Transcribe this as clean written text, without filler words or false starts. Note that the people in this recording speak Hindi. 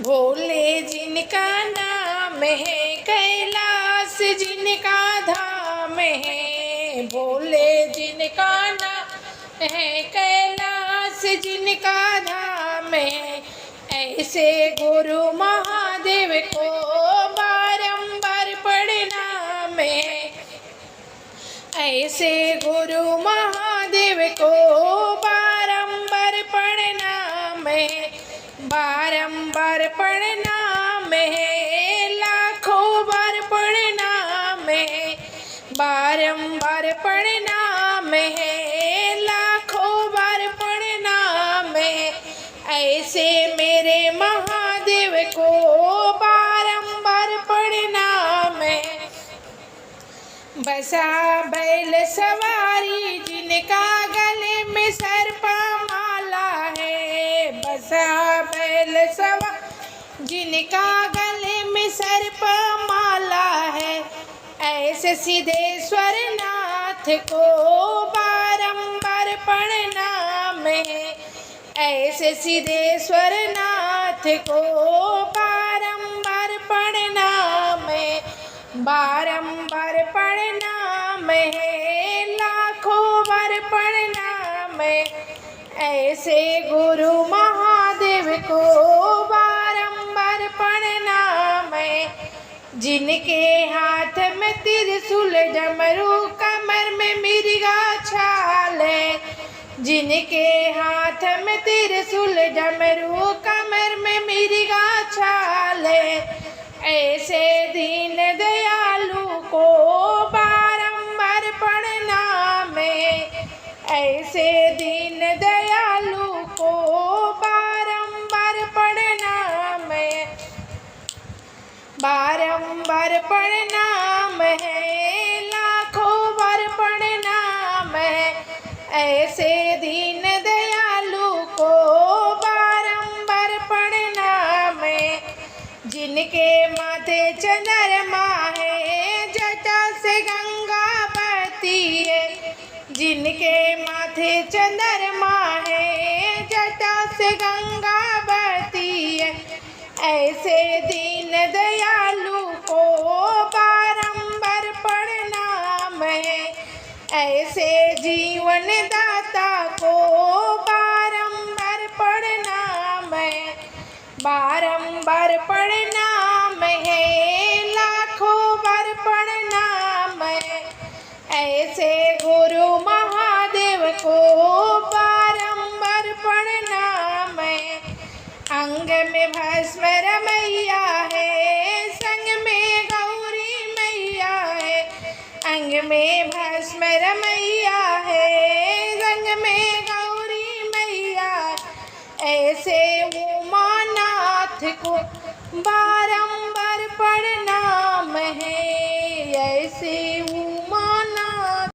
भोले जिनका नाम है, कैलाश जिनका धाम है। भोले जिनका नाम है, कैलाश जिनका धाम है। ऐसे गुरु महादेव को बारंबार प्रणाम है। ऐसे गुरु महादेव को बारंबार प्रणाम है। बारंबार प्रणाम है, लाखों बार प्रणाम है। बारंबार प्रणाम है, लाखों बार प्रणाम है। ऐसे मेरे महादेव को बारंबार प्रणाम है। बसा बैल सवारी जिनका गले में सर्प माला है। बसा बैल सवारी जिनका गले में सर्प माला है। ऐसे सिद्धेश्वर नाथ को बारंबार प्रणाम है। ऐसे सिद्धेश्वर नाथ को बारंबार प्रणाम है। बारंबार प्रणाम है, लाखों बार प्रणाम है। ऐसे गुरु महादेव को बारंबार प्रणाम है। जिनके हाथ में त्रिशूल डमरू, कमर में मिर्गा छाल है। जिनके हाथ में त्रिशूल डमरू, कमर में मिर्गा छाल है। ऐसे दीन दयालु को बारंबार प्रणाम है। ऐसे दीन दयालु को बारंबार प्रणाम है। बारंबार प्रणाम है, लाखों बार प्रणाम है। ऐसे दीन दयालु को बारंबार प्रणाम है। जिनके माथे चंद्रमा है, जटा से गंगा बहती है। जिनके माथे चंद्रमा है, जटा से गंगा बहती है। ऐसे दीन दयालु को बारंबार प्रणाम है। ऐसे जीवन दाता को बारंबार प्रणाम है। बारंबार प्रणाम है, लाखों बार प्रणाम है। ऐसे गुरु महादेव को बारंबार प्रणाम है। अंग में भस्म रमैया है, संग में गौरी मैया है। अंग में भस्म रमैया है, संग में गौरी मैया। ऐसे उमानाथ को